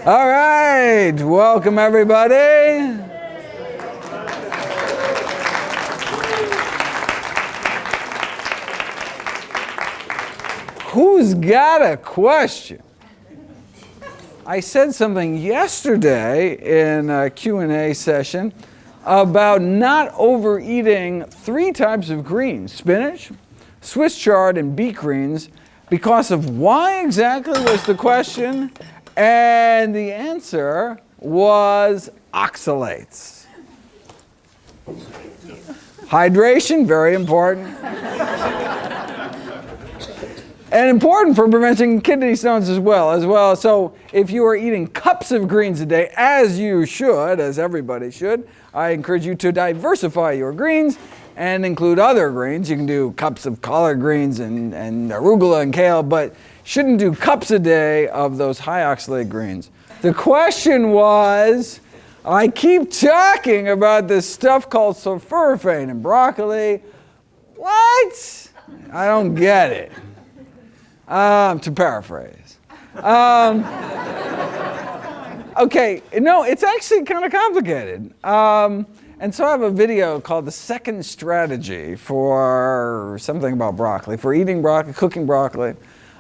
All right, welcome everybody. Who's got a question? I said something yesterday in a Q&A session about not overeating 3 types of greens: spinach, Swiss chard, and beet greens. Because of why exactly was the question? And the answer was oxalates. Hydration, very important. And important for preventing kidney stones as well. So if you are eating cups of greens a day, as you should, as everybody should, I encourage you to diversify your greens and include other greens. You can do cups of collard greens and arugula and kale, but shouldn't do cups a day of those high oxalate greens. The question was, I keep talking about this stuff called sulforaphane in broccoli. What? I don't get it. To paraphrase. Okay, no, it's actually kind of complicated. And so I have a video called The Second Strategy for something about broccoli, for eating broccoli, cooking broccoli.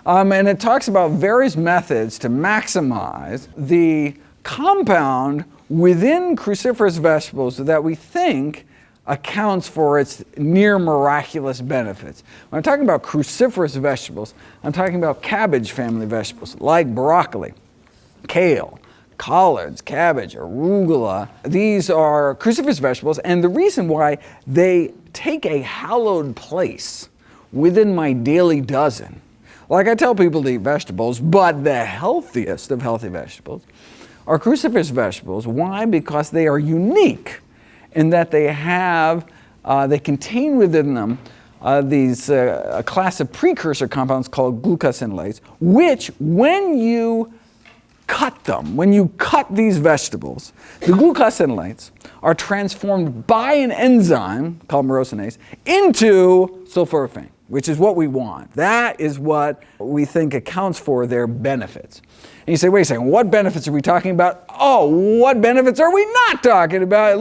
And it talks about various methods to maximize the compound within cruciferous vegetables that we think accounts for its near miraculous benefits. When I'm talking about cruciferous vegetables, I'm talking about cabbage family vegetables like broccoli, kale, collards, cabbage, arugula. These are cruciferous vegetables, and the reason why they take a hallowed place within my daily dozen, like I tell people to eat vegetables, but the healthiest of healthy vegetables are cruciferous vegetables. Why? Because they are unique in that they contain within them a class of precursor compounds called glucosinolates, which when you cut these vegetables, the glucosinolates are transformed by an enzyme called myrosinase into sulforaphane, which is what we want. That is what we think accounts for their benefits. And you say, wait a second, what benefits are we talking about? Oh, what benefits are we not talking about?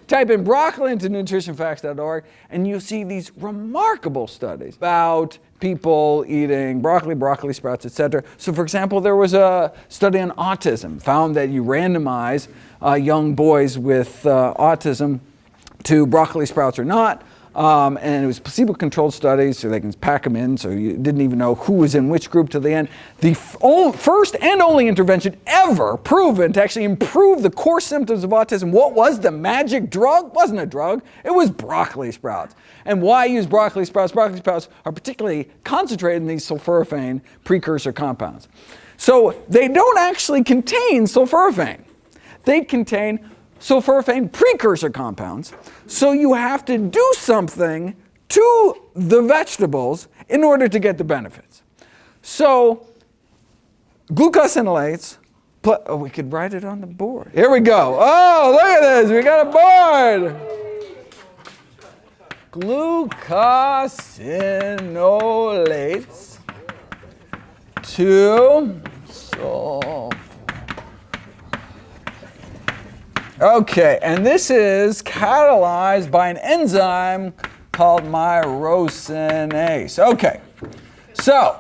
Type in broccoli into nutritionfacts.org, and you'll see these remarkable studies about people eating broccoli sprouts, etc. So for example, there was a study on autism, found that you randomize young boys with autism to broccoli sprouts or not. And it was placebo-controlled studies, so they can pack them in, so you didn't even know who was in which group till the end. The first and only intervention ever proven to actually improve the core symptoms of autism. What was the magic drug? It wasn't a drug. It was broccoli sprouts. And why use broccoli sprouts? Broccoli sprouts are particularly concentrated in these sulforaphane precursor compounds. So they don't actually contain sulforaphane. They contain sulforaphane precursor compounds, so you have to do something to the vegetables in order to get the benefits. So glucosinolates, we could write it on the board. Here we go. Oh, look at this, we got a board. Glucosinolates to sulfur. Okay, and this is catalyzed by an enzyme called myrosinase. Okay, so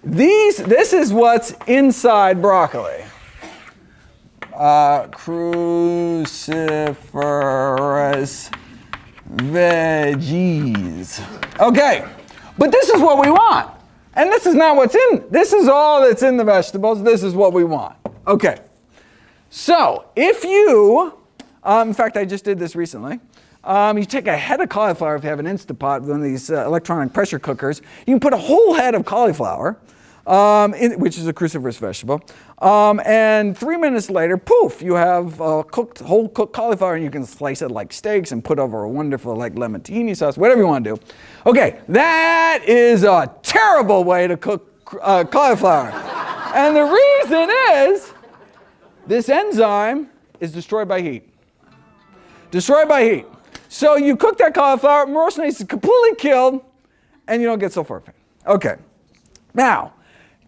this is what's inside broccoli. Cruciferous veggies. Okay, but this is what we want. And this is not what's in, this is all that's in the vegetables. This is what we want. Okay, so if you, in fact, I just did this recently. You take a head of cauliflower, if you have an Instapot, one of these electronic pressure cookers. You can put a whole head of cauliflower, which is a cruciferous vegetable, and 3 minutes later, poof, you have whole cooked cauliflower, and you can slice it like steaks and put over a wonderful limoncini sauce, whatever you want to do. Okay, that is a terrible way to cook cauliflower. And the reason is, this enzyme is destroyed by heat. Destroyed by heat. So you cook that cauliflower, myrosinase is completely killed, and you don't get sulforaphane. Okay. Now,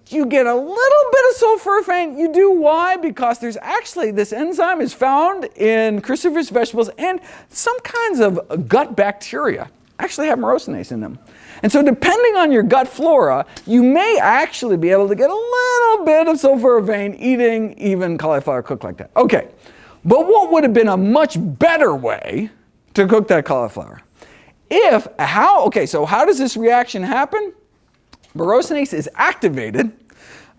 you get a little bit of sulforaphane. You do. Why? Because there's actually, this enzyme is found in cruciferous vegetables, and some kinds of gut bacteria actually have morosinase in them. And so depending on your gut flora, you may actually be able to get a little bit of sulforaphane eating even cauliflower cooked like that. Okay, but what would have been a much better way to cook that cauliflower? So how does this reaction happen? Morosinase is activated.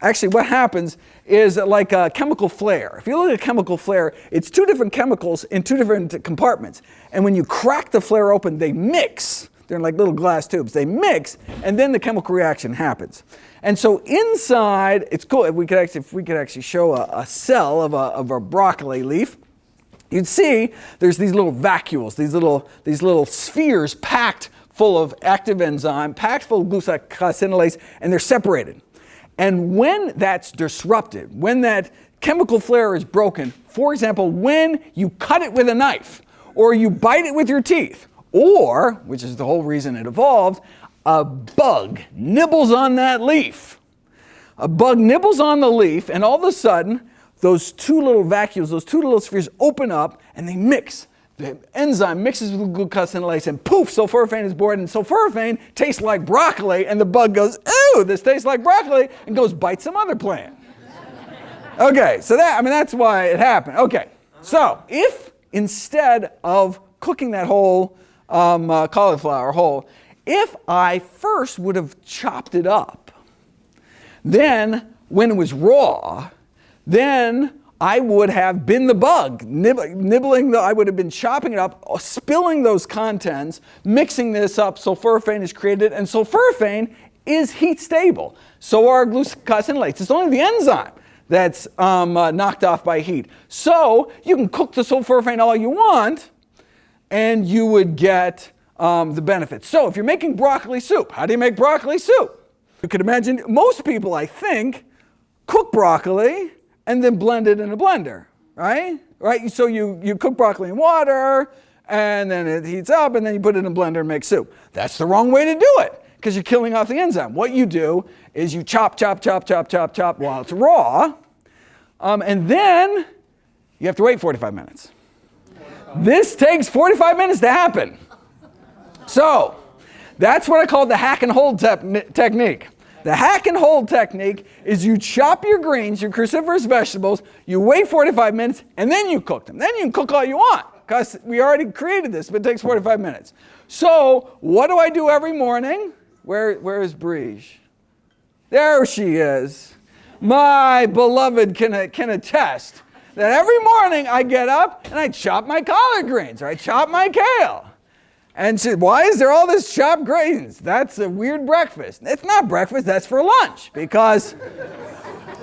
Actually, what happens is like a chemical flare. If you look at a chemical flare, it's two different chemicals in two different compartments. And when you crack the flare open, they mix. They're in like little glass tubes. They mix, and then the chemical reaction happens. And so inside, it's cool. If we could actually show a cell of a broccoli leaf, you'd see there's these little vacuoles, these little spheres packed full of active enzyme, packed full of glucosinolase, and they're separated. And when that's disrupted, when that chemical flare is broken, for example, when you cut it with a knife, or you bite it with your teeth, or, which is the whole reason it evolved, a bug nibbles on that leaf. A bug nibbles on the leaf, and all of a sudden, those two little vacuoles, those two little spheres open up, and they mix. The enzyme mixes with glucosinolase, and poof, sulforaphane is born, and sulforaphane tastes like broccoli, and the bug goes, ooh, this tastes like broccoli, and goes bite some other plant. Okay, so that's why it happened. Okay, so if instead of cooking that whole cauliflower whole, if I first would have chopped it up, then when it was raw, then I would have been the bug, nibbling, I would have been chopping it up, spilling those contents, mixing this up, sulforaphane is created, and sulforaphane is heat stable. So are glucosinolates. It's only the enzyme that's knocked off by heat. So you can cook the sulforaphane all you want, and you would get the benefits. So if you're making broccoli soup, how do you make broccoli soup? You can imagine most people, I think, cook broccoli and then blend it in a blender, right? So you cook broccoli in water, and then it heats up, and then you put it in a blender and make soup. That's the wrong way to do it, because you're killing off the enzyme. What you do is you chop while it's raw, and then you have to wait 45 minutes. This takes 45 minutes to happen. So that's what I call the hack and hold technique. The hack and hold technique is you chop your greens, your cruciferous vegetables, you wait 45 minutes, and then you cook them. Then you can cook all you want, because we already created this, but it takes 45 minutes. So what do I do every morning? Where is Briege? There she is. My beloved can attest that every morning I get up and I chop my collard greens, or I chop my kale. And she said, why is there all this chopped greens? That's a weird breakfast. It's not breakfast, that's for lunch, because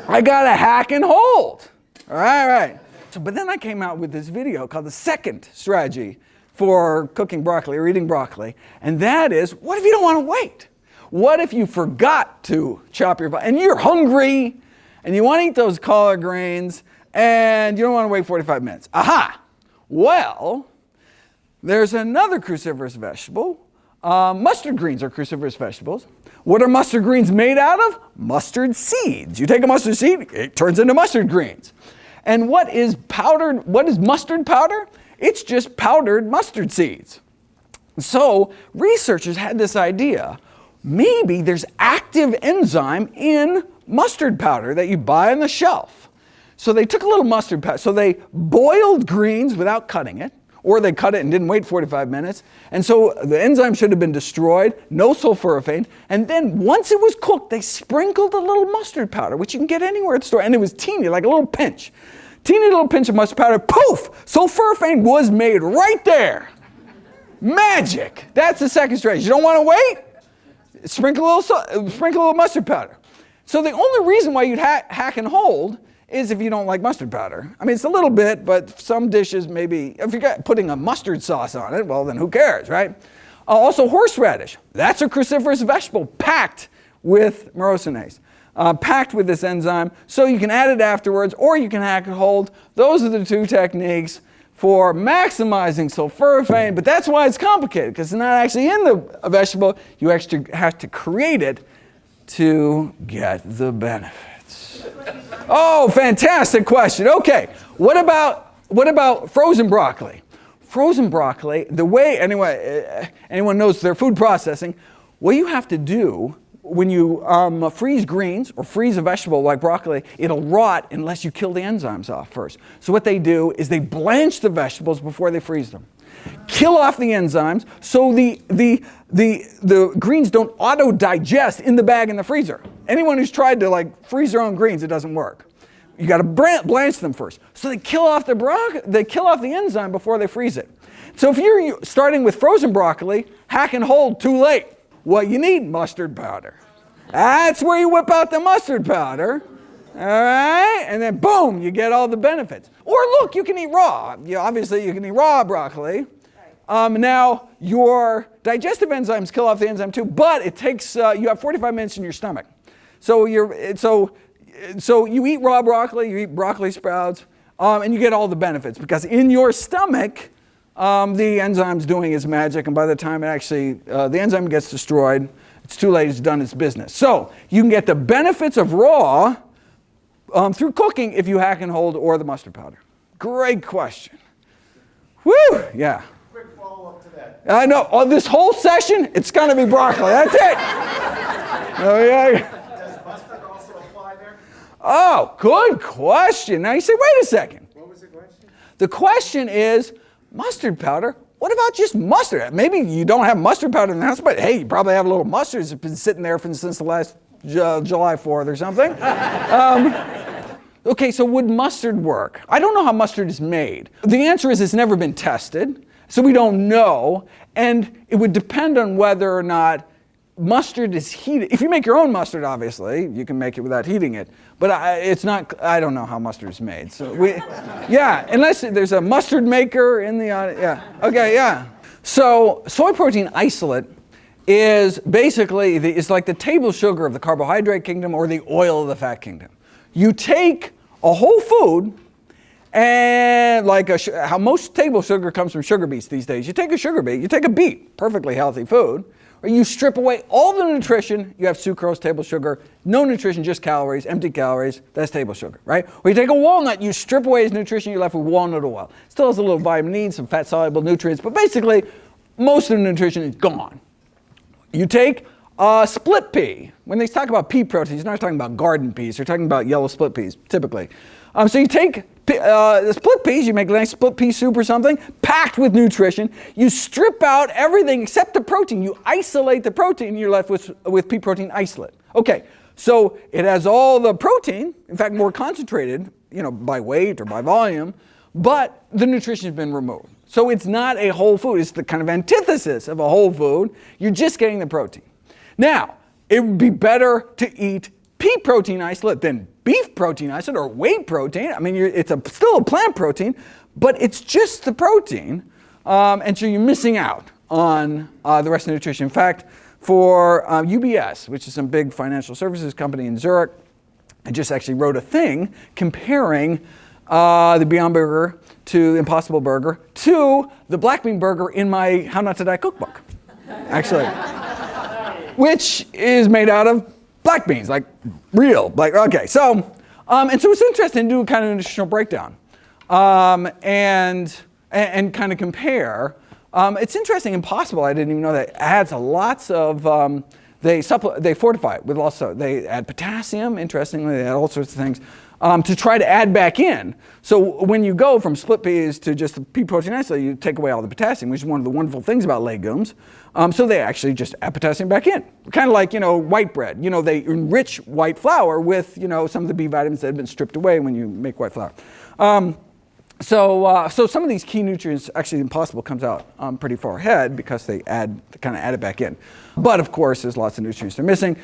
I got to hack and hold. All right. So, but then I came out with this video called the second strategy for cooking broccoli or eating broccoli, and that is, what if you don't want to wait? What if you forgot to chop your, and you're hungry, and you want to eat those collard greens, and you don't want to wait 45 minutes? Aha! Well, there's another cruciferous vegetable. Mustard greens are cruciferous vegetables. What are mustard greens made out of? Mustard seeds. You take a mustard seed, it turns into mustard greens. And what is mustard powder? It's just powdered mustard seeds. So researchers had this idea, maybe there's active enzyme in mustard powder that you buy on the shelf. So they took a little mustard powder, so they boiled greens without cutting it, or they cut it and didn't wait 45 minutes. And so the enzyme should have been destroyed, no sulforaphane. And then once it was cooked, they sprinkled a little mustard powder, which you can get anywhere at the store. And it was teeny, like a little pinch. Teeny little pinch of mustard powder, poof! Sulforaphane was made right there. Magic! That's the second strategy. You don't want to wait? Sprinkle a little mustard powder. So the only reason why you'd hack and hold is if you don't like mustard powder. I mean, it's a little bit, but some dishes maybe, if you're putting a mustard sauce on it, well, then who cares, right? Also, horseradish. That's a cruciferous vegetable packed with morosinase, packed with this enzyme. So you can add it afterwards, or you can hack and hold. Those are the two techniques for maximizing sulforaphane, but that's why it's complicated, because it's not actually in the vegetable. You actually have to create it to get the benefits? Oh, fantastic question. Okay, what about frozen broccoli? Frozen broccoli, the way anyone knows their food processing, what you have to do when you freeze greens or freeze a vegetable like broccoli, it'll rot unless you kill the enzymes off first. So what they do is they blanch the vegetables before they freeze them. Kill off the enzymes so the greens don't auto-digest in the bag in the freezer. Anyone who's tried to like freeze their own greens, it doesn't work. You got to blanch them first. So they kill off the enzyme before they freeze it. So if you're starting with frozen broccoli, hack and hold, too late. What you need, mustard powder. That's where you whip out the mustard powder. All right, and then boom, you get all the benefits. Or look, you can eat raw. Obviously, you can eat raw broccoli. Now, your digestive enzymes kill off the enzyme too, but it takes, you have 45 minutes in your stomach. So you eat raw broccoli, you eat broccoli sprouts, and you get all the benefits because in your stomach, the enzyme's doing its magic, and by the time the enzyme gets destroyed, it's too late, it's done its business. So you can get the benefits of raw through cooking if you hack and hold or the mustard powder. Great question. Woo! Yeah. Quick follow-up to that. I know. On this whole session, it's going to be broccoli. That's it. Oh, yeah. Does mustard also apply there? Oh, good question. Now you say, wait a second. What was the question? The question is, mustard powder? What about just mustard? Maybe you don't have mustard powder in the house, but hey, you probably have a little mustard that's been sitting there since the last July 4th or something. Okay, so would mustard work? I don't know how mustard is made. The answer is it's never been tested, so we don't know, and it would depend on whether or not mustard is heated. If you make your own mustard, obviously, you can make it without heating it, but I don't know how mustard is made. So unless there's a mustard maker in the, okay, yeah. So soy protein isolate is basically, it's like the table sugar of the carbohydrate kingdom or the oil of the fat kingdom. You take a whole food, and how most table sugar comes from sugar beets these days. You take a sugar beet, you take a beet, perfectly healthy food, or you strip away all the nutrition, you have sucrose, table sugar, no nutrition, just calories, empty calories, that's table sugar, right? Or you take a walnut, you strip away its nutrition, you're left with walnut oil. Still has a little vitamin E, some fat-soluble nutrients, but basically, most of the nutrition is gone. You take split pea. When they talk about pea proteins, they're not talking about garden peas. They're talking about yellow split peas, typically. So you take the split peas, you make a nice split pea soup or something, packed with nutrition. You strip out everything except the protein. You isolate the protein, and you're left with pea protein isolate. Okay, so it has all the protein, in fact, more concentrated, by weight or by volume, but the nutrition has been removed. So it's not a whole food. It's the kind of antithesis of a whole food. You're just getting the protein. Now, it would be better to eat pea protein isolate than beef protein isolate or whey protein. I mean, it's still a plant protein, but it's just the protein, and so you're missing out on the rest of the nutrition. In fact, for UBS, which is some big financial services company in Zurich, I just actually wrote a thing comparing the Beyond Burger to Impossible Burger to the black bean burger in my How Not to Die cookbook, actually. Which is made out of black beans, like real. Okay, so and so it's interesting to do kind of a nutritional breakdown and kind of compare. It's interesting. Impossible, I didn't even know that it adds lots of. They fortify it with they add potassium. Interestingly, they add all sorts of things to try to add back in. So when you go from split peas to just the pea protein isolate, you take away all the potassium, which is one of the wonderful things about legumes. So they actually just add potassium back in. Kind of like, white bread. They enrich white flour with, some of the B vitamins that have been stripped away when you make white flour. So some of these key nutrients, actually Impossible comes out pretty far ahead because they kind of add it back in. But of course, there's lots of nutrients they're missing.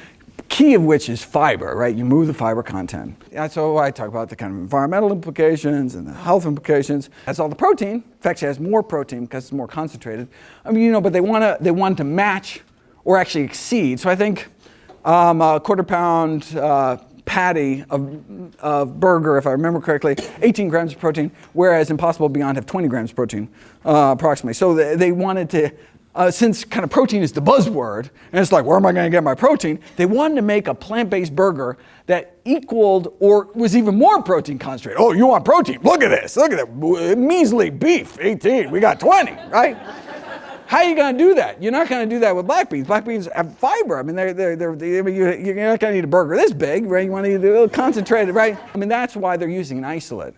Key of which is fiber, right? You move the fiber content. So I talk about the kind of environmental implications and the health implications. It has all the protein. In fact, it has more protein because it's more concentrated. I mean, but they want to match or actually exceed. So I think a quarter-pound patty of burger, if I remember correctly, 18 grams of protein, whereas Impossible Beyond have 20 grams of protein approximately. So they wanted to since kind of protein is the buzzword, and it's like, where am I going to get my protein? They wanted to make a plant-based burger that equaled or was even more protein concentrated. Oh, you want protein? Look at this. Look at that. Measly beef, 18. We got 20, right? How are you going to do that? You're not going to do that with black beans. Black beans have fiber. I mean, you're not going to eat a burger this big, right? You want to eat a little concentrated, right? I mean, that's why they're using an isolate,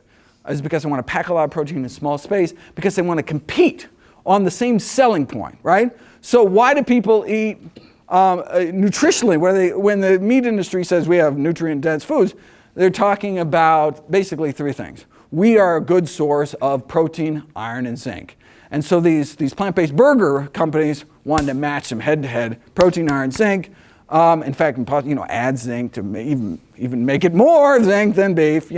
is because they want to pack a lot of protein in a small space, because they want to compete on the same selling point, right? So why do people eat nutritionally? When the meat industry says we have nutrient-dense foods, they're talking about basically three things. We are a good source of protein, iron, and zinc. And so these plant-based burger companies wanted to match them head-to-head, protein, iron, zinc. In fact, add zinc to even make it more zinc than beef,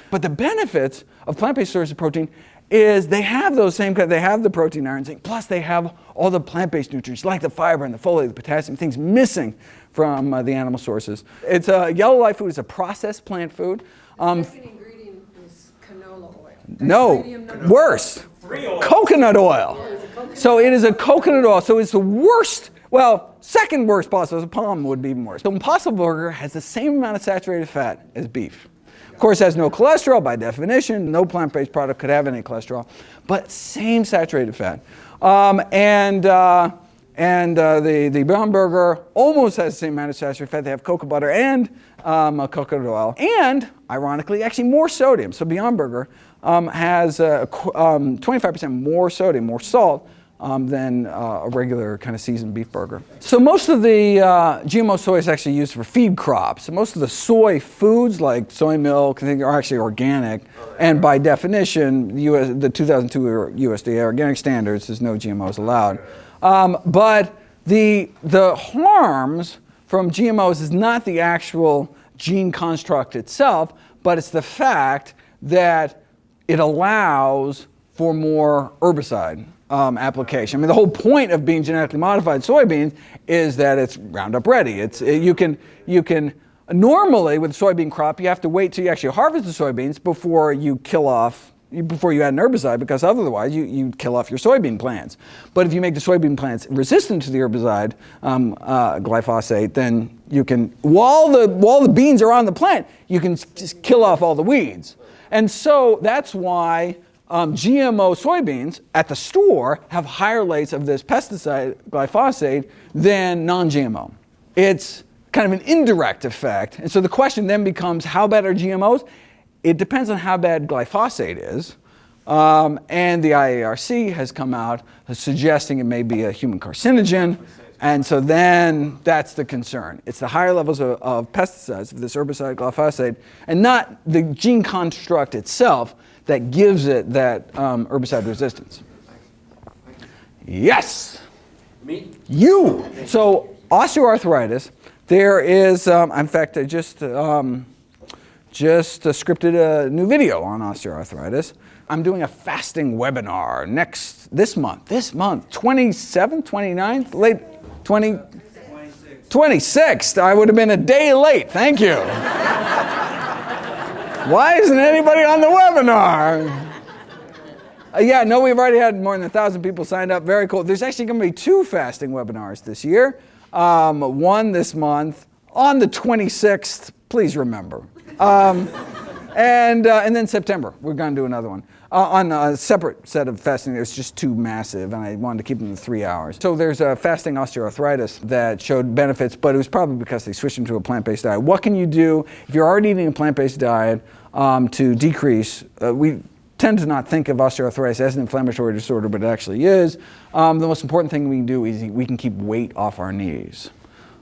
But the benefits of plant-based sources of protein is they have they have the protein, iron, zinc, plus they have all the plant-based nutrients like the fiber and the folate, the potassium, things missing from the animal sources. It's a yellow life food. It's a processed plant food. The second ingredient is canola oil. No, worse. Coconut oil. So it is a coconut oil. So it's the worst, second worst possible. The palm would be even worse. The Impossible Burger has the same amount of saturated fat as beef. Of course, it has no cholesterol by definition. No plant-based product could have any cholesterol, but same saturated fat. The Beyond Burger almost has the same amount of saturated fat. They have cocoa butter and coconut oil, and ironically, actually more sodium. So Beyond Burger has 25% more sodium, more salt, than a regular kind of seasoned beef burger. So most of the GMO soy is actually used for feed crops. Most of the soy foods like soy milk are actually organic, and by definition, the 2002 USDA organic standards, there's no GMOs allowed. But the harms from GMOs is not the actual gene construct itself, but it's the fact that it allows for more herbicide application. I mean, the whole point of being genetically modified soybeans is that it's Roundup ready. You can normally with a soybean crop, you have to wait till you actually harvest the soybeans before you add an herbicide, because otherwise you kill off your soybean plants. But if you make the soybean plants resistant to the herbicide, glyphosate, then you can, while the beans are on the plant, you can just kill off all the weeds. And so that's why GMO soybeans at the store have higher rates of this pesticide, glyphosate, than non-GMO. It's kind of an indirect effect. And so the question then becomes, how bad are GMOs? It depends on how bad glyphosate is. And the IARC has come out suggesting it may be a human carcinogen. And so then that's the concern. It's the higher levels of pesticides, of this herbicide glyphosate, and not the gene construct itself that gives it that herbicide resistance. Yes? Me? You! So osteoarthritis, there is, in fact, I just scripted a new video on osteoarthritis. I'm doing a fasting webinar this month, 27th, 29th, late 26th. I would have been a day late, thank you. Why isn't anybody on the webinar? We've already had more than 1,000 people signed up, very cool. There's actually going to be 2 fasting webinars this year. One this month, on the 26th, please remember. And then September, we're going to do another one. On a separate set of fasting, it was just too massive, and I wanted to keep them to 3 hours. So there's a fasting osteoarthritis that showed benefits, but it was probably because they switched them to a plant-based diet. What can you do if you're already eating a plant-based diet to decrease? We tend to not think of osteoarthritis as an inflammatory disorder, but it actually is. The most important thing we can do is we can keep weight off our knees.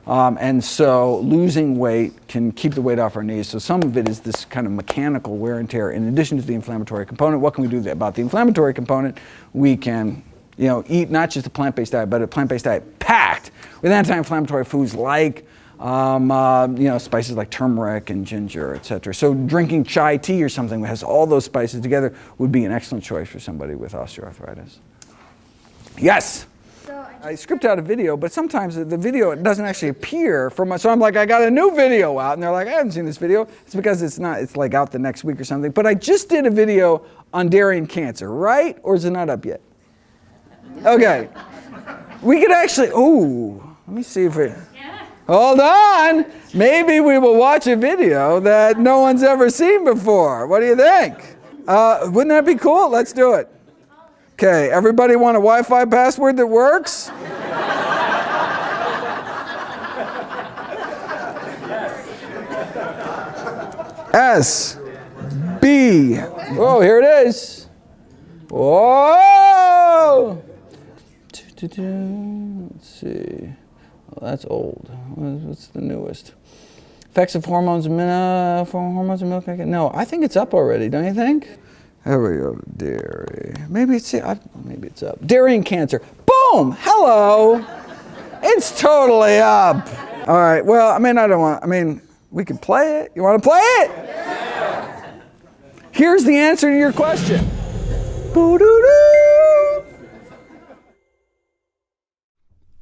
And so losing weight can keep the weight off our knees. So some of it is this kind of mechanical wear and tear in addition to the inflammatory component. What can we do about the inflammatory component? We can eat not just a plant-based diet, but a plant-based diet packed with anti-inflammatory foods like spices like turmeric and ginger, etc. So drinking chai tea or something that has all those spices together would be an excellent choice for somebody with osteoarthritis. Yes? I script out a video, but sometimes the video doesn't actually appear so I'm like, I got a new video out, and they're like, I haven't seen this video. It's because it's like out the next week or something. But I just did a video on dairy and cancer, right? Or is it not up yet? Okay. We could actually, let me see if we, hold on. Maybe we will watch a video that no one's ever seen before. What do you think? Wouldn't that be cool? Let's do it. Okay, everybody want a Wi-Fi password that works? S, B. Oh, here it is. Whoa! Let's see. Well, that's old. What's the newest? Effects of hormones in milk. No, I think it's up already. Don't you think? There we go. Dairy. Maybe it's up. Dairy and cancer. Boom! Hello. It's totally up. All right. Well, we could play it. You want to play it? Yeah. Here's the answer to your question. Boo-doo-doo.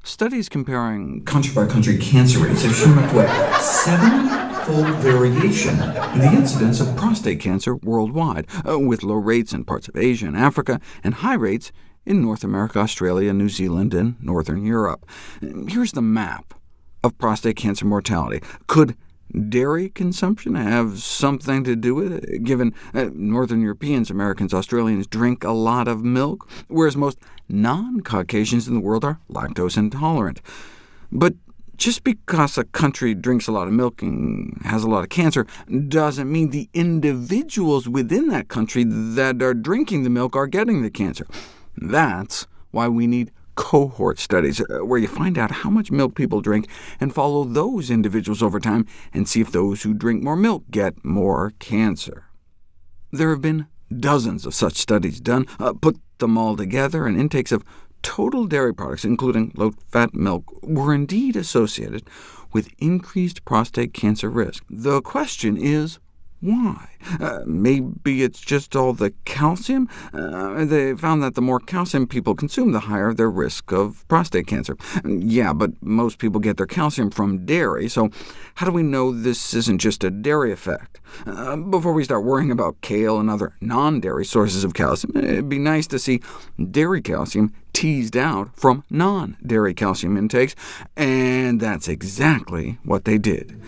Studies comparing country-by-country cancer rates have shown up to a 7-fold variation in the incidence of prostate cancer worldwide, with low rates in parts of Asia and Africa, and high rates in North America, Australia, New Zealand, and Northern Europe. Here's the map of prostate cancer mortality. Could dairy consumption have something to do with it, given Northern Europeans, Americans, Australians drink a lot of milk, whereas most non-Caucasians in the world are lactose intolerant? But just because a country drinks a lot of milk and has a lot of cancer doesn't mean the individuals within that country that are drinking the milk are getting the cancer. That's why we need cohort studies, where you find out how much milk people drink and follow those individuals over time and see if those who drink more milk get more cancer. There have been dozens of such studies done. Put them all together, and intakes of total dairy products, including low-fat milk, were indeed associated with increased prostate cancer risk. The question is, why? Maybe it's just all the calcium? They found that the more calcium people consume, the higher their risk of prostate cancer. Yeah, but most people get their calcium from dairy, so how do we know this isn't just a dairy effect? Before we start worrying about kale and other non-dairy sources of calcium, it'd be nice to see dairy calcium teased out from non-dairy calcium intakes, and that's exactly what they did.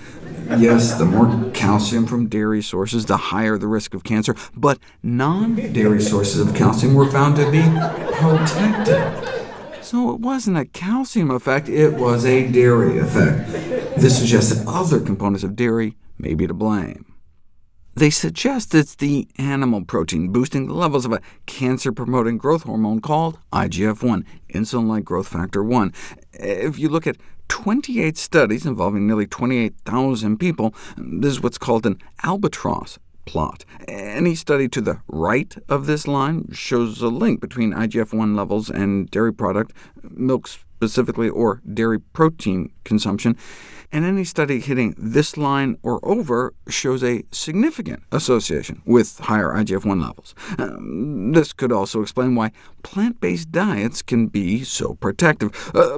Yes, the more calcium from dairy sources, the higher the risk of cancer, but non-dairy sources of calcium were found to be protected. So it wasn't a calcium effect, it was a dairy effect. This suggests that other components of dairy may be to blame. They suggest it's the animal protein boosting the levels of a cancer-promoting growth hormone called IGF-1, insulin-like growth factor 1. If you look at 28 studies involving nearly 28,000 people, this is what's called an albatross plot. Any study to the right of this line shows a link between IGF-1 levels and dairy product, milk specifically, or dairy protein consumption, and any study hitting this line or over shows a significant association with higher IGF-1 levels. This could also explain why plant-based diets can be so protective.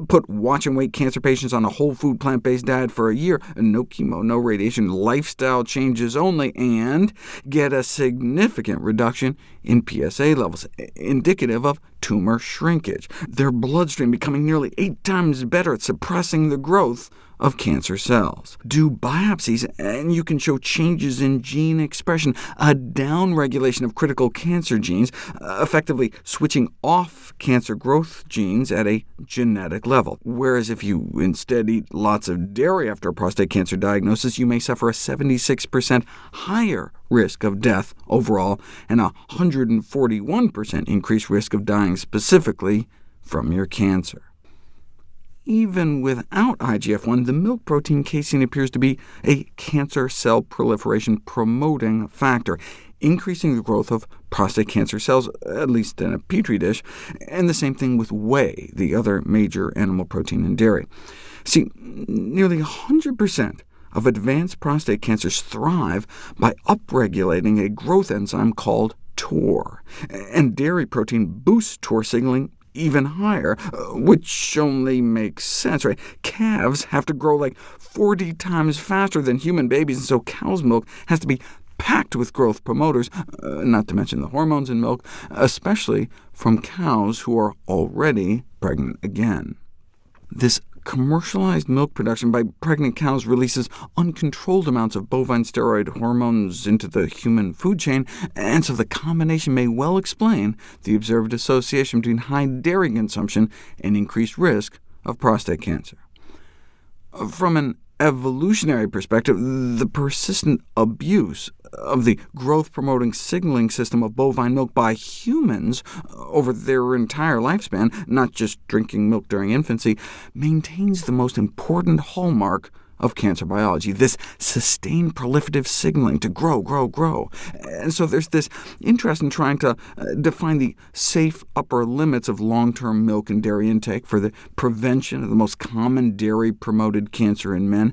Put watch and wait cancer patients on a whole food plant-based diet for a year, no chemo, no radiation, lifestyle changes only, and get a significant reduction in PSA levels, indicative of tumor shrinkage, their bloodstream becoming nearly 8 times better at suppressing the growth of cancer cells. Do biopsies, and you can show changes in gene expression, a downregulation of critical cancer genes, effectively switching off cancer growth genes at a genetic level. Whereas if you instead eat lots of dairy after a prostate cancer diagnosis, you may suffer a 76% higher risk of death overall, and a 141% increased risk of dying specifically from your cancer. Even without IGF-1, the milk protein casein appears to be a cancer cell proliferation promoting factor, increasing the growth of prostate cancer cells, at least in a petri dish, and the same thing with whey, the other major animal protein in dairy. See, nearly 100% of advanced prostate cancers thrive by upregulating a growth enzyme called TOR, and dairy protein boosts TOR signaling even higher, which only makes sense, right? Calves have to grow like 40 times faster than human babies, and so cow's milk has to be packed with growth promoters, not to mention the hormones in milk, especially from cows who are already pregnant again. This commercialized milk production by pregnant cows releases uncontrolled amounts of bovine steroid hormones into the human food chain, and so the combination may well explain the observed association between high dairy consumption and increased risk of prostate cancer. From an evolutionary perspective, the persistent abuse of the growth-promoting signaling system of bovine milk by humans over their entire lifespan, not just drinking milk during infancy, maintains the most important hallmark of cancer biology, this sustained proliferative signaling to grow, grow, grow. And so there's this interest in trying to define the safe upper limits of long-term milk and dairy intake for the prevention of the most common dairy-promoted cancer in men.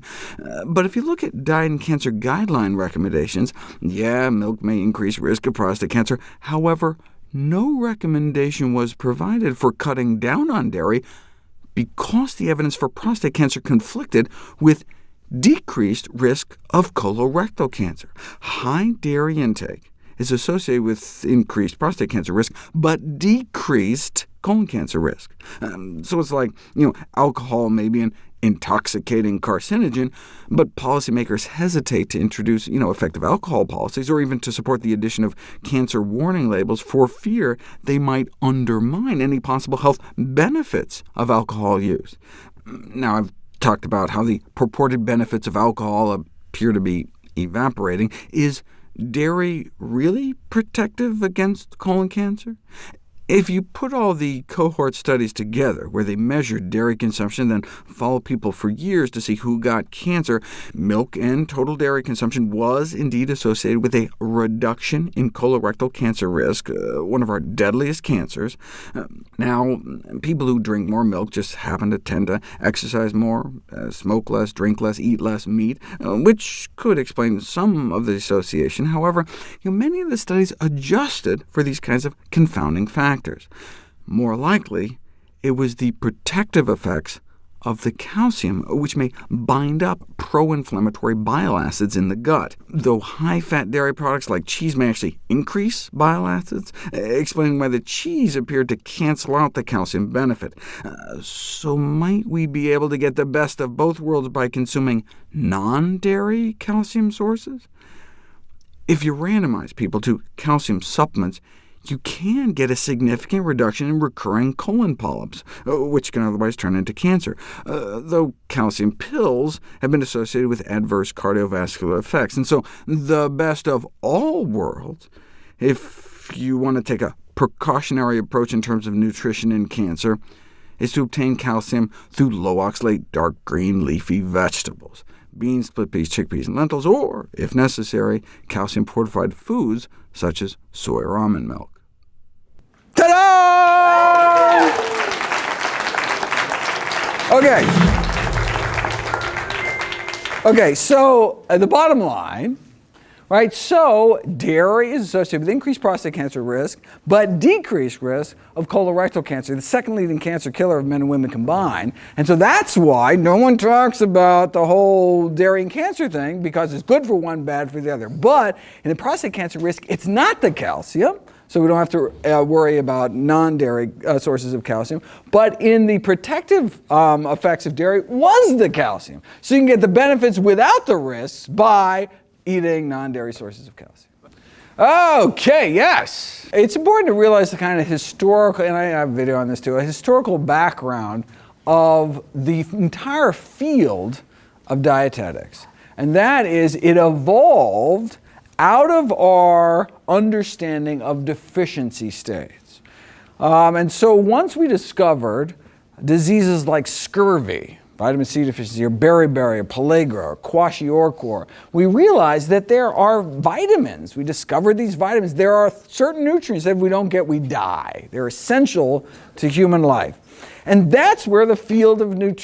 But if you look at diet and cancer guideline recommendations, yeah, milk may increase risk of prostate cancer. However, no recommendation was provided for cutting down on dairy because the evidence for prostate cancer conflicted with decreased risk of colorectal cancer. High dairy intake is associated with increased prostate cancer risk, but decreased colon cancer risk. So it's like, alcohol may be an intoxicating carcinogen, but policymakers hesitate to introduce effective alcohol policies, or even to support the addition of cancer warning labels for fear they might undermine any possible health benefits of alcohol use. Now, I've talked about how the purported benefits of alcohol appear to be evaporating. Is dairy really protective against colon cancer? If you put all the cohort studies together, where they measured dairy consumption, then followed people for years to see who got cancer, milk and total dairy consumption was indeed associated with a reduction in colorectal cancer risk, one of our deadliest cancers. Now, people who drink more milk just happen to tend to exercise more, smoke less, drink less, eat less meat, which could explain some of the association. However, many of the studies adjusted for these kinds of confounding factors. More likely, it was the protective effects of the calcium, which may bind up pro-inflammatory bile acids in the gut, though high-fat dairy products like cheese may actually increase bile acids, explaining why the cheese appeared to cancel out the calcium benefit. So might we be able to get the best of both worlds by consuming non-dairy calcium sources? If you randomize people to calcium supplements, you can get a significant reduction in recurring colon polyps, which can otherwise turn into cancer, though calcium pills have been associated with adverse cardiovascular effects. And so the best of all worlds, if you want to take a precautionary approach in terms of nutrition and cancer, is to obtain calcium through low-oxalate, dark green, leafy vegetables, beans, split peas, chickpeas, and lentils, or, if necessary, calcium-fortified foods such as soy or almond milk. Ta-da! Okay, so the bottom line, right? So dairy is associated with increased prostate cancer risk, but decreased risk of colorectal cancer, the second leading cancer killer of men and women combined. And so that's why no one talks about the whole dairy and cancer thing, because it's good for one, bad for the other. But in the prostate cancer risk, it's not the calcium, so we don't have to worry about non-dairy sources of calcium. But in the protective effects of dairy was the calcium. So you can get the benefits without the risks by eating non-dairy sources of calcium. Okay, yes. It's important to realize the kind of historical, and I have a video on this too, a historical background of the entire field of dietetics. And that is, it evolved out of our understanding of deficiency states. And so once we discovered diseases like scurvy, vitamin C deficiency, or beriberi, or pellagra, or kwashiorkor, we realized that there are vitamins. We discovered these vitamins. There are certain nutrients that if we don't get, we die. They're essential to human life. And that's where the field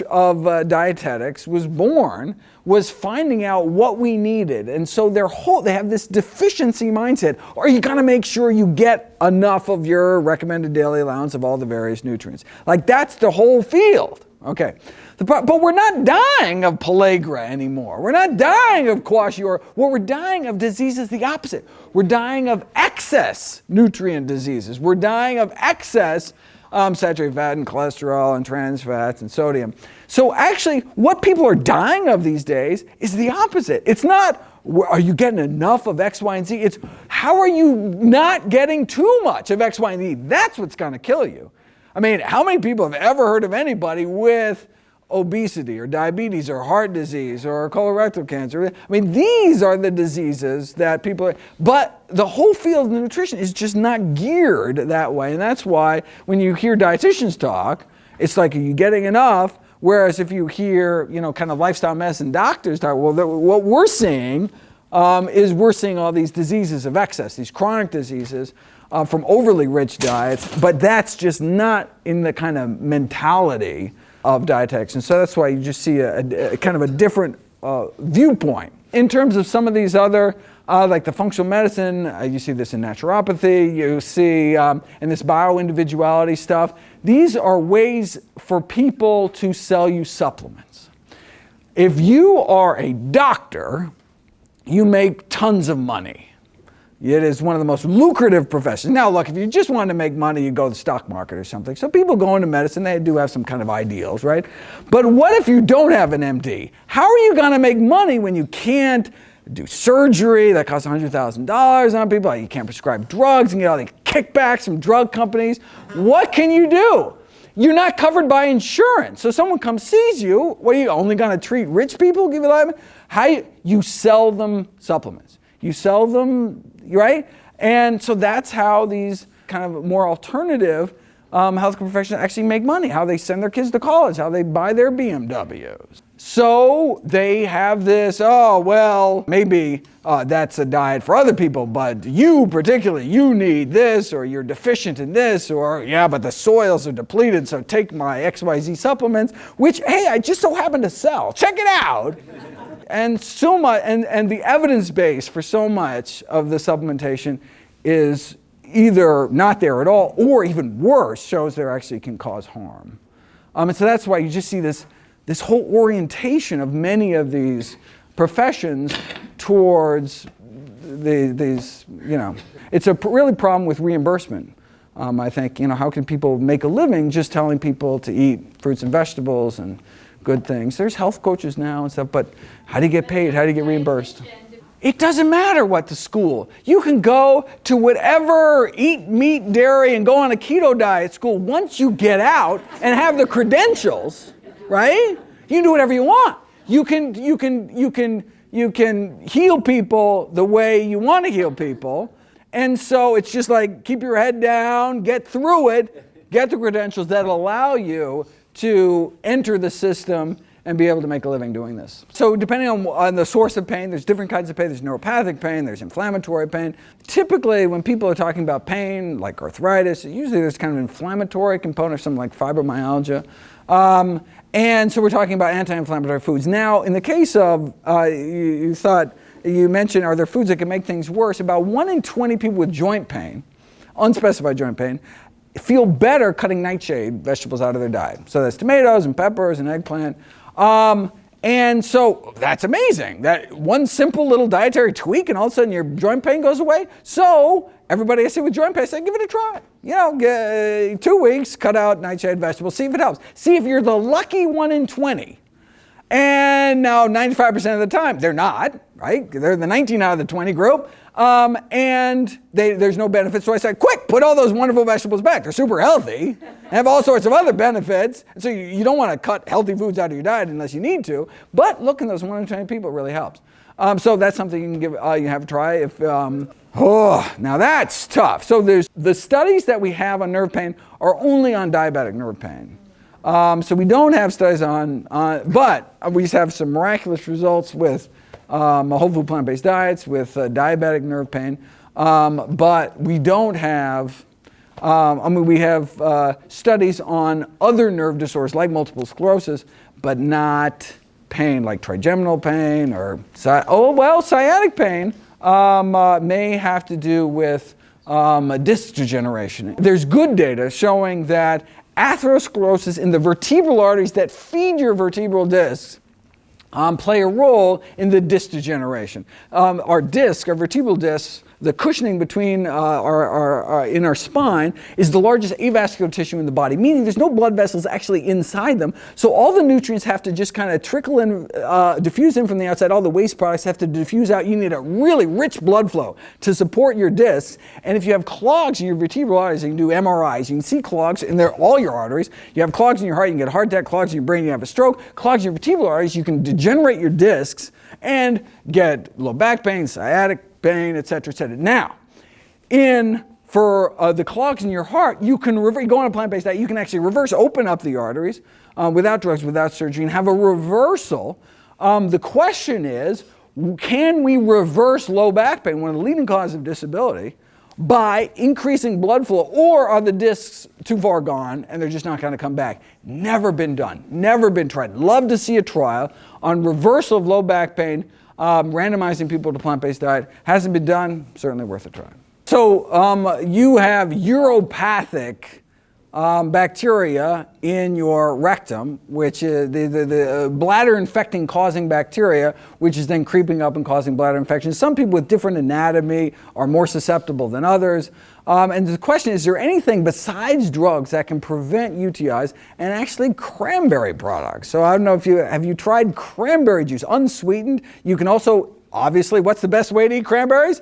of dietetics was born, was finding out what we needed. And so they have this deficiency mindset, or you gotta make sure you get enough of your recommended daily allowance of all the various nutrients. Like, that's the whole field. Okay, but we're not dying of pellagra anymore. We're not dying of kwashiorkor. What we're dying of disease is the opposite. We're dying of excess nutrient diseases. We're dying of excess saturated fat and cholesterol and trans fats and sodium. So actually, what people are dying of these days is the opposite. It's not, are you getting enough of X, Y, and Z? It's, how are you not getting too much of X, Y, and Z? That's what's going to kill you. I mean, how many people have ever heard of anybody with obesity or diabetes or heart disease or colorectal cancer? I mean, these are the diseases that people are, but the whole field of nutrition is just not geared that way. And that's why when you hear dietitians talk, it's like, are you getting enough? Whereas if you hear, kind of lifestyle medicine doctors talk, well, what we're seeing is we're seeing all these diseases of excess, these chronic diseases from overly rich diets, but that's just not in the kind of mentality of dietetics. And so that's why you just see a kind of a different viewpoint. In terms of some of these other, like the functional medicine, you see this in naturopathy, you see in this bioindividuality stuff. These are ways for people to sell you supplements. If you are a doctor, you make tons of money. It is one of the most lucrative professions. Now, look, if you just want to make money, you go to the stock market or something. So people go into medicine, they do have some kind of ideals, right? But what if you don't have an MD? How are you going to make money when you can't do surgery that costs $100,000 on people? You can't prescribe drugs and get all the kickbacks from drug companies. What can you do? You're not covered by insurance. So someone comes, sees you, what are you only going to treat rich people? Give you life? How you sell them supplements. You sell them, right? And so that's how these kind of more alternative healthcare professionals actually make money, how they send their kids to college, how they buy their BMWs. So they have this, oh, well, maybe that's a diet for other people, but you particularly, you need this, or you're deficient in this, or yeah, but the soils are depleted, so take my XYZ supplements, which, hey, I just so happen to sell. Check it out. And so much, and the evidence base for so much of the supplementation is either not there at all, or even worse, shows there actually can cause harm. And so that's why you just see this whole orientation of many of these professions towards these, it's a really problem with reimbursement. I think, how can people make a living just telling people to eat fruits and vegetables and good things? There's health coaches now and stuff, but how do you get paid? How do you get reimbursed? It doesn't matter what the school. You can go to whatever, eat meat, dairy, and go on a keto diet school. Once you get out and have the credentials, right? You can do whatever you want. You can heal people the way you want to heal people. And so it's just like, keep your head down, get through it, get the credentials that allow you to enter the system and be able to make a living doing this. So depending on the source of pain, there's different kinds of pain. There's neuropathic pain, there's inflammatory pain. Typically, when people are talking about pain, like arthritis, usually there's kind of an inflammatory component, something like fibromyalgia. And so we're talking about anti-inflammatory foods. Now, in the case of, you mentioned, are there foods that can make things worse? About 1 in 20 people with joint pain, unspecified joint pain, feel better cutting nightshade vegetables out of their diet. So that's tomatoes and peppers and eggplant. And so that's amazing. That one simple little dietary tweak and all of a sudden your joint pain goes away. So everybody I see with joint pain, I say, give it a try. 2 weeks, cut out nightshade vegetables, see if it helps. See if you're the lucky 1 in 20. And now 95% of the time, they're not, right? They're the 19 out of the 20 group. And there's no benefits. So I said, quick, put all those wonderful vegetables back. They're super healthy, have all sorts of other benefits. So you don't want to cut healthy foods out of your diet unless you need to. But look, in those 1 in 20 people, it really helps. So that's something you can give, you have a try. If now that's tough. So there's the studies that we have on nerve pain are only on diabetic nerve pain. So we don't have studies on, but we have some miraculous results with whole food plant-based diets with diabetic nerve pain, but we don't have, we have studies on other nerve disorders like multiple sclerosis, but not pain like trigeminal pain or, sciatic pain may have to do with disc degeneration. There's good data showing that atherosclerosis in the vertebral arteries that feed your vertebral discs play a role in the disc degeneration. Our vertebral discs, the cushioning between in our spine is the largest avascular tissue in the body, meaning there's no blood vessels actually inside them. So all the nutrients have to just kind of trickle in, diffuse in from the outside. All the waste products have to diffuse out. You need a really rich blood flow to support your discs. And if you have clogs in your vertebral arteries, you can do MRIs. You can see clogs in all your arteries. You have clogs in your heart, you can get a heart attack. Clogs in your brain, you have a stroke. Clogs in your vertebral arteries, you can degenerate your discs and get low back pain, sciatic pain, etc., etc. Now, for the clogs in your heart, you can go on a plant-based diet. You can actually open up the arteries without drugs, without surgery, and have a reversal. The question is, can we reverse low back pain, one of the leading causes of disability, by increasing blood flow, or are the discs too far gone and they're just not going to come back? Never been done, never been tried. Love to see a trial on reversal of low back pain, randomizing people to plant-based diet. Hasn't been done, certainly worth a try. So you have uropathic bacteria in your rectum, which is the bladder infecting causing bacteria, which is then creeping up and causing bladder infections. Some people with different anatomy are more susceptible than others. And the question is there anything besides drugs that can prevent UTIs, and actually cranberry products? So I don't know if have you tried cranberry juice, unsweetened? You can also, obviously, what's the best way to eat cranberries?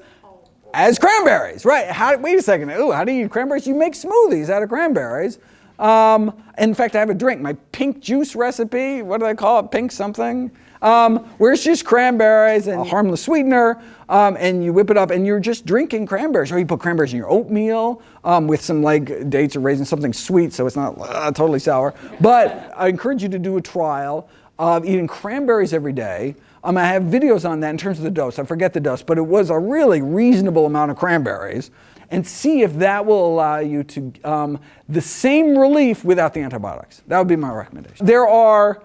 As cranberries, right? Wait a second. Ooh, how do you eat cranberries? You make smoothies out of cranberries. In fact, I have a drink, my pink juice recipe. What do they call it? Pink something? Where it's just cranberries and a harmless sweetener, and you whip it up, and you're just drinking cranberries. Or you put cranberries in your oatmeal with some dates or raisins, something sweet, so it's not totally sour. But I encourage you to do a trial of eating cranberries every day. I have videos on that in terms of the dose. I forget the dose, but it was a really reasonable amount of cranberries. And see if that will allow you to the same relief without the antibiotics. That would be my recommendation. There are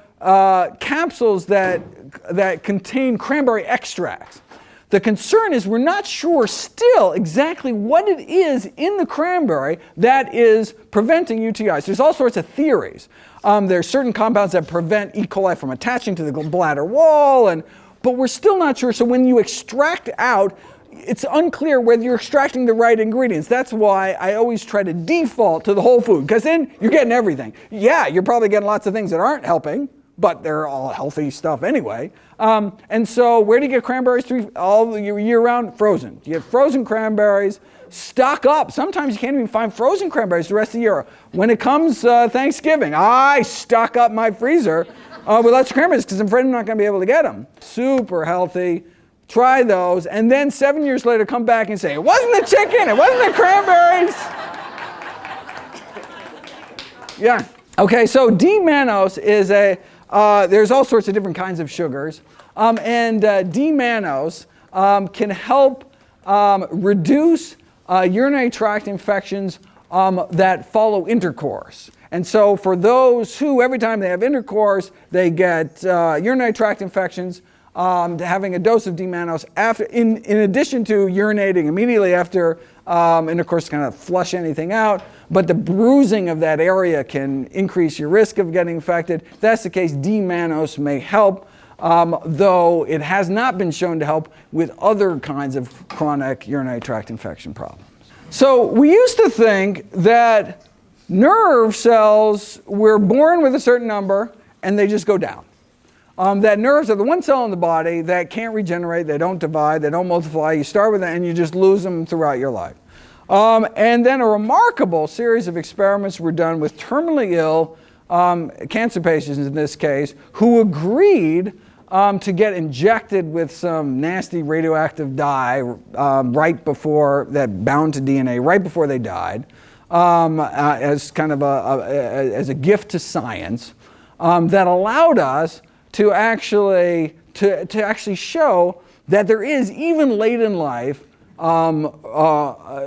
capsules that contain cranberry extracts. The concern is we're not sure still exactly what it is in the cranberry that is preventing UTIs. There's all sorts of theories. There are certain compounds that prevent E. coli from attaching to the bladder wall, but we're still not sure. So when you extract out, it's unclear whether you're extracting the right ingredients. That's why I always try to default to the whole food, because then you're getting everything. Yeah, you're probably getting lots of things that aren't helping, but they're all healthy stuff anyway. And so where do you get cranberries all year round? Frozen. You get frozen cranberries. Stock up. Sometimes you can't even find frozen cranberries the rest of the year. When it comes Thanksgiving, I stock up my freezer with lots of cranberries because I'm afraid I'm not going to be able to get them. Super healthy. Try those, and then 7 years later come back and say, it wasn't the chicken, it wasn't the cranberries. Yeah. Okay, so D-mannose is there's all sorts of different kinds of sugars, and D-mannose can help reduce urinary tract infections that follow intercourse. And so for those who, every time they have intercourse, they get urinary tract infections, having a dose of D-mannose in addition to urinating immediately after intercourse to kind of flush anything out, but the bruising of that area can increase your risk of getting infected. If that's the case, D-mannose may help, though it has not been shown to help with other kinds of chronic urinary tract infection problems. So we used to think that nerve cells were born with a certain number and they just go down. That nerves are the one cell in the body that can't regenerate, they don't divide, they don't multiply. You start with it and you just lose them throughout your life. And then a remarkable series of experiments were done with terminally ill cancer patients in this case, who agreed to get injected with some nasty radioactive dye right before, that bound to DNA right before they died, as kind of as a gift to science, that allowed us to actually show that there is, even late in life,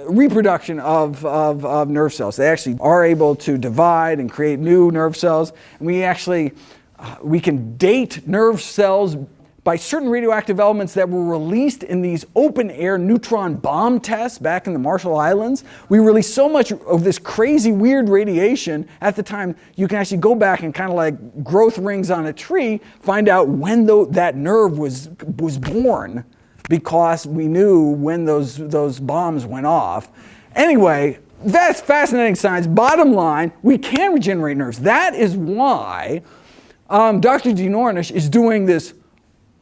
reproduction of nerve cells. They actually are able to divide and create new nerve cells. And we can date nerve cells by certain radioactive elements that were released in these open-air neutron bomb tests back in the Marshall Islands. We released so much of this crazy, weird radiation at the time, you can actually go back and kind of like growth rings on a tree, find out when that nerve was born. because we knew when those bombs went off. Anyway, that's fascinating science. Bottom line, we can regenerate nerves. That is why Dr. Denornish is doing this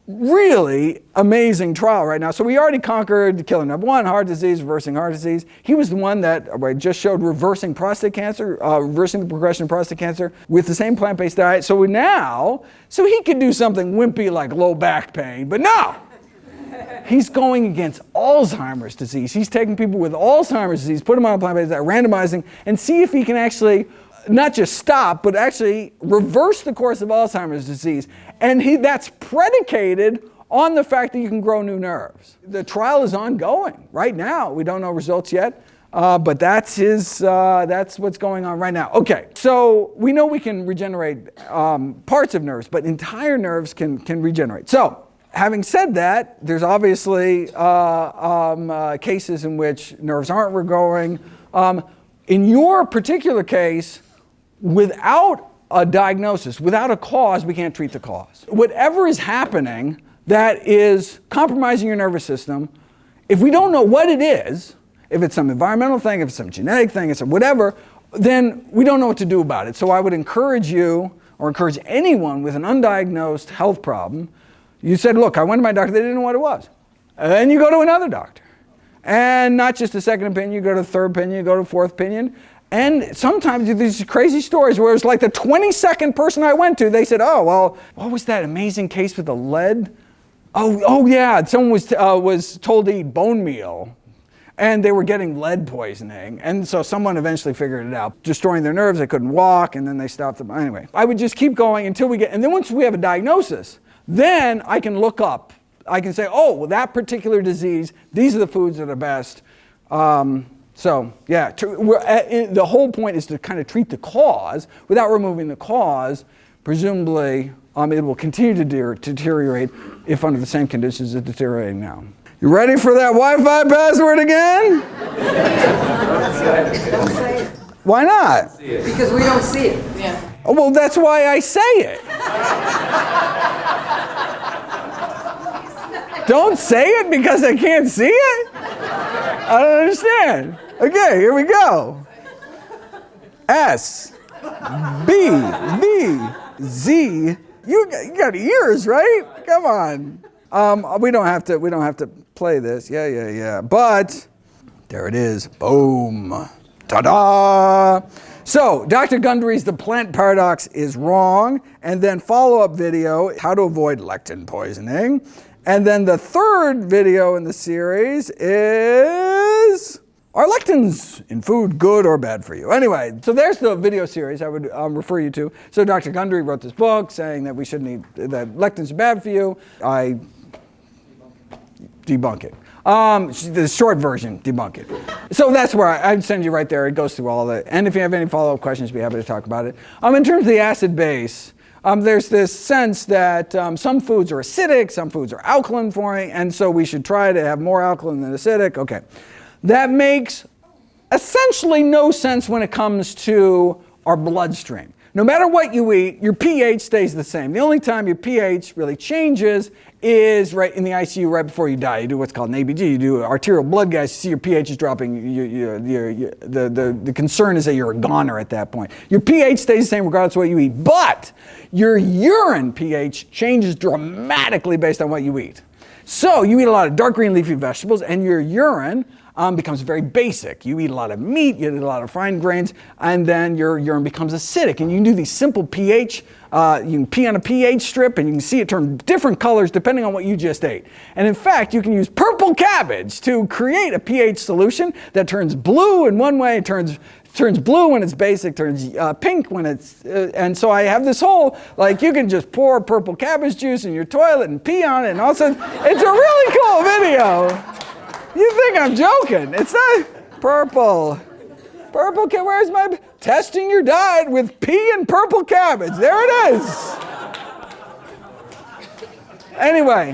really amazing trial right now. So we already conquered killer number one, heart disease, reversing heart disease. He was the one that I just showed reversing prostate cancer, reversing the progression of prostate cancer with the same plant-based diet. So he could do something wimpy like low back pain, but no! He's going against Alzheimer's disease. He's taking people with Alzheimer's disease, put them on a plant-based diet, randomizing, and see if he can actually not just stop, but actually reverse the course of Alzheimer's disease. And that's predicated on the fact that you can grow new nerves. The trial is ongoing right now. We don't know results yet, but that's what's going on right now. Okay, so we know we can regenerate parts of nerves, but entire nerves can regenerate. So, having said that, there's obviously cases in which nerves aren't regrowing. In your particular case, without a diagnosis, without a cause, we can't treat the cause. Whatever is happening that is compromising your nervous system, if we don't know what it is, if it's some environmental thing, if it's some genetic thing, it's whatever, then we don't know what to do about it. So I would encourage you, or encourage anyone with an undiagnosed health problem, you said, look, I went to my doctor, they didn't know what it was. And you go to another doctor. And not just a second opinion, you go to a third opinion, you go to a fourth opinion. And sometimes these crazy stories where it's like the 22nd person I went to, they said, oh, well, what was that amazing case with the lead? Oh yeah, someone was told to eat bone meal. And they were getting lead poisoning. And so someone eventually figured it out. Destroying their nerves, they couldn't walk, and then they stopped them. Anyway, I would just keep going until and then once we have a diagnosis, then I can look up. I can say, oh, well, that particular disease, these are the foods that are best. So, yeah, the whole point is to kind of treat the cause. Without removing the cause, presumably it will continue to deteriorate if under the same conditions it's deteriorating now. You ready for that Wi-Fi password again? Don't say it. Why not? Because we don't see it. Yeah. Oh, well, that's why I say it. Don't say it because I can't see it? I don't understand. Okay, here we go. S, B, V, Z. You got ears, right? Come on. We don't have to play this. Yeah. But there it is. Boom. Ta-da! So, Dr. Gundry's The Plant Paradox is wrong. And then follow-up video, how to avoid lectin poisoning. And then the third video in the series is, are lectins in food good or bad for you? Anyway, so there's the video series I would refer you to. So Dr. Gundry wrote this book saying that that lectins are bad for you. I debunk it. The short version, debunk it. So that's where I'd send you right there. It goes through all of it. And if you have any follow-up questions, be happy to talk about it. In terms of the acid base, there's this sense that some foods are acidic, some foods are alkaline forming, and so we should try to have more alkaline than acidic. Okay. That makes essentially no sense when it comes to our bloodstream. No matter what you eat, your pH stays the same. The only time your pH really changes is right in the ICU right before you die. You do what's called an ABG. You do arterial blood gas. You see your pH is dropping. The concern is that you're a goner at that point. Your pH stays the same regardless of what you eat. But your urine pH changes dramatically based on what you eat. So you eat a lot of dark green leafy vegetables and your urine becomes very basic. You eat a lot of meat, you eat a lot of fine grains, and then your urine becomes acidic. And you can do these simple pH, you can pee on a pH strip and you can see it turn different colors depending on what you just ate. And in fact, you can use purple cabbage to create a pH solution that turns blue in one way, turns blue when it's basic, turns pink when it's, and so I have this whole, you can just pour purple cabbage juice in your toilet and pee on it, and all of a sudden, it's a really cool video. You think I'm joking. It's not purple. Purple, where's my, testing your diet with pea and purple cabbage. There it is. Anyway,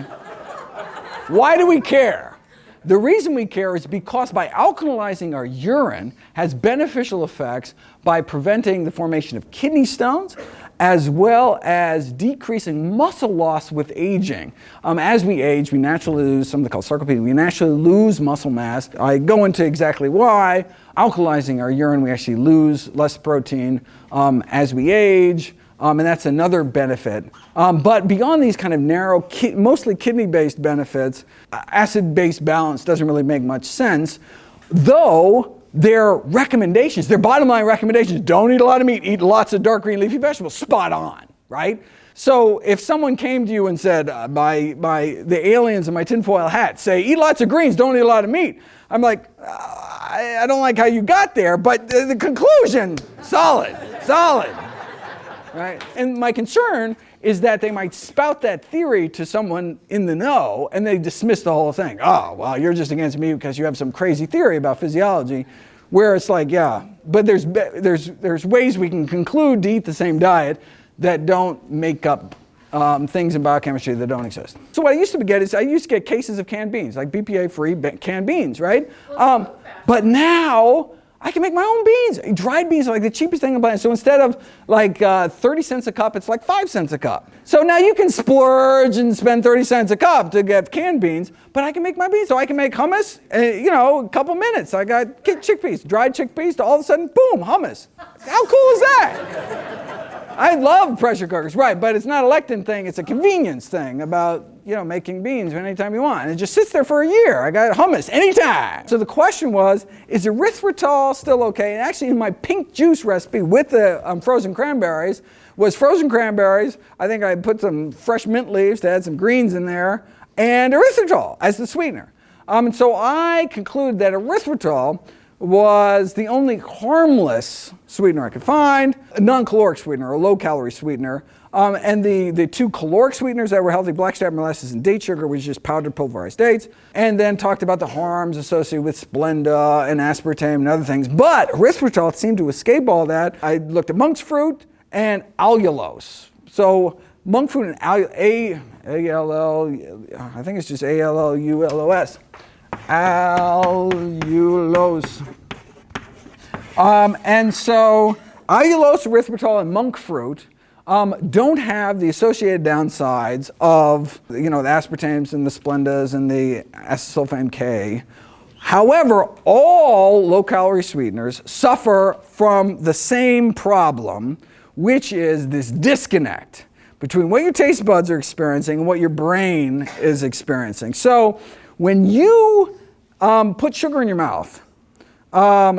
why do we care? The reason we care is because by alkalizing our urine has beneficial effects by preventing the formation of kidney stones as well as decreasing muscle loss with aging. As we age, we naturally lose something called sarcopenia. We naturally lose muscle mass. I go into exactly why. Alkalizing our urine, we actually lose less protein as we age. And that's another benefit. But beyond these kind of narrow, mostly kidney-based benefits, acid-base balance doesn't really make much sense, though their recommendations, their bottom line recommendations, don't eat a lot of meat, eat lots of dark green leafy vegetables, spot on, right? So if someone came to you and said, the aliens in my tinfoil hat say, eat lots of greens, don't eat a lot of meat, I'm like, I don't like how you got there, but the conclusion, solid. Right? And my concern is that they might spout that theory to someone in the know and they dismiss the whole thing. Oh, well, you're just against me because you have some crazy theory about physiology, where it's like, yeah, but there's ways we can conclude to eat the same diet that don't make up things in biochemistry that don't exist. So what I used to get is I used to get cases of canned beans, like BPA-free canned beans, right? But now I can make my own beans. Dried beans are like the cheapest thing in the planet. So instead of like 30 cents a cup, it's like 5 cents a cup. So now you can splurge and spend 30 cents a cup to get canned beans, but I can make my beans. So I can make hummus in, a couple minutes. I got chickpeas, dried chickpeas, to all of a sudden, boom, hummus. How cool is that? I love pressure cookers, right, but it's not a lectin thing, it's a convenience thing about, making beans anytime you want. And it just sits there for a year. I got hummus anytime. So the question was, is erythritol still okay? And actually in my pink juice recipe with the frozen cranberries, was frozen cranberries. I think I put some fresh mint leaves to add some greens in there, and erythritol as the sweetener. And so I concluded that erythritol was the only harmless sweetener I could find, a non-caloric sweetener, a low-calorie sweetener. And the two caloric sweeteners that were healthy, blackstrap molasses and date sugar, which is just powdered pulverized dates, and then talked about the harms associated with Splenda and aspartame and other things. But erythritol seemed to escape all that. I looked at monk's fruit and allulose. So monk fruit and A-L-L, I think it's just A-L-L-U-L-O-S. Allulose. And so allulose, erythritol, and monk fruit don't have the associated downsides of, the aspartames and the Splendas and the acesulfame K. However, all low-calorie sweeteners suffer from the same problem, which is this disconnect between what your taste buds are experiencing and what your brain is experiencing. So when you put sugar in your mouth,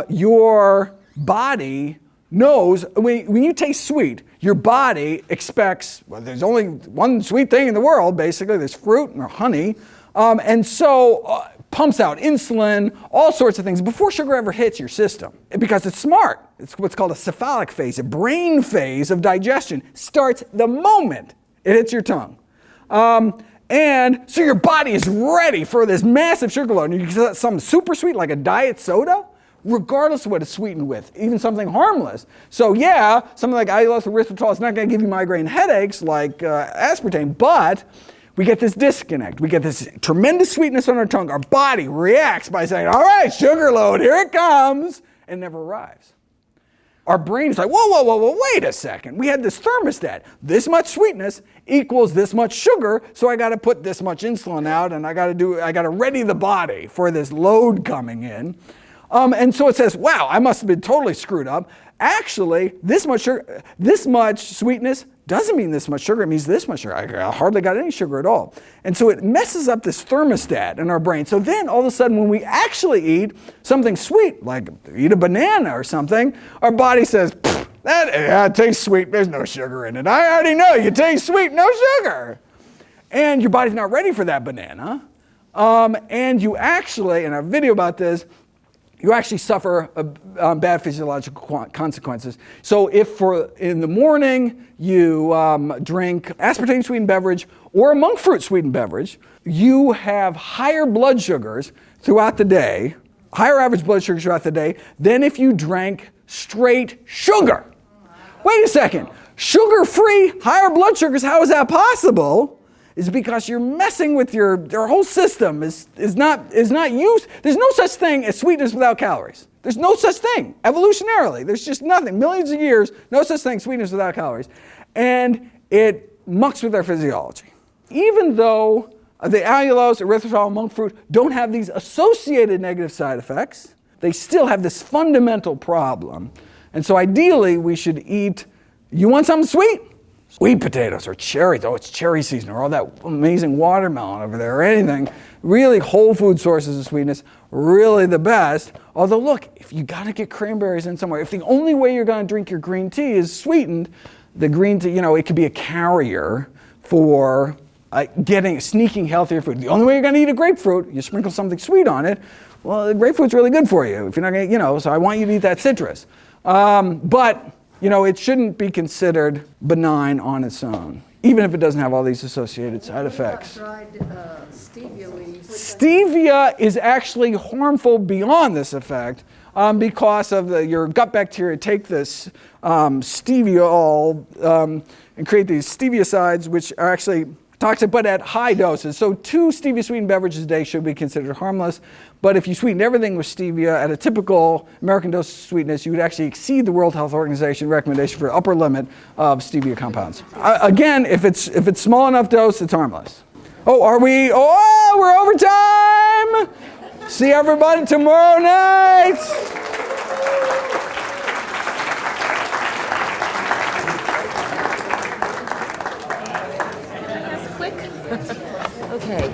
your body knows, when you taste sweet, your body expects, well, there's only one sweet thing in the world, basically, there's fruit or honey, and so pumps out insulin, all sorts of things before sugar ever hits your system. Because it's smart. It's what's called a cephalic phase, a brain phase of digestion, starts the moment it hits your tongue. And so your body is ready for this massive sugar load. And you get something super sweet like a diet soda, regardless of what it's sweetened with, even something harmless. So yeah, something like allulose erythritol is not going to give you migraine headaches like aspartame, but we get this disconnect. We get this tremendous sweetness on our tongue. Our body reacts by saying, all right, sugar load, here it comes, and never arrives. Our brain is like, whoa, wait a second. We had this thermostat. This much sweetness equals this much sugar, so I got to put this much insulin out, and I got to ready the body for this load coming in. And so it says, wow, I must have been totally screwed up. Actually, this much sugar, this much sweetness doesn't mean this much sugar. It means this much sugar. I hardly got any sugar at all. And so it messes up this thermostat in our brain. So then all of a sudden when we actually eat something sweet, like eat a banana or something, our body says, that tastes sweet. There's no sugar in it. I already know you taste sweet, no sugar. And your body's not ready for that banana. And you actually, in a video about this, you actually suffer bad physiological consequences. So if in the morning you drink aspartame sweetened beverage or a monk fruit sweetened beverage, you have higher blood sugars throughout the day, higher average blood sugars throughout the day than if you drank straight sugar. Wait a second, sugar-free, higher blood sugars, how is that possible? Is because you're messing with your whole system is not used. There's no such thing as sweetness without calories. There's no such thing, evolutionarily. There's just nothing. Millions of years, no such thing, sweetness without calories. and it mucks with our physiology. Even though the allulose, erythritol, monk fruit don't have these associated negative side effects, they still have this fundamental problem. And so ideally, we should eat, you want something sweet? Sweet potatoes or cherries. Oh, it's cherry season, or all that amazing watermelon over there, or anything. Really whole food sources of sweetness, really the best. Although look, if you gotta get cranberries in somewhere, if the only way you're gonna drink your green tea is sweetened, the green tea, it could be a carrier for sneaking healthier food. The only way you're gonna eat a grapefruit, you sprinkle something sweet on it. Well, the grapefruit's really good for you. If you're not gonna, so I want you to eat that citrus. But it shouldn't be considered benign on its own, even if it doesn't have all these associated side effects. Tried stevia when you put Stevia is actually harmful beyond this effect because of your gut bacteria take this steviol and create these steviosides, which are actually toxic, but at high doses. So 2 stevia-sweetened beverages a day should be considered harmless. But if you sweeten everything with stevia at a typical American dose of sweetness, you would actually exceed the World Health Organization recommendation for upper limit of stevia compounds. Again, if it's small enough dose, it's harmless. Oh, we're overtime! See everybody tomorrow night! Okay.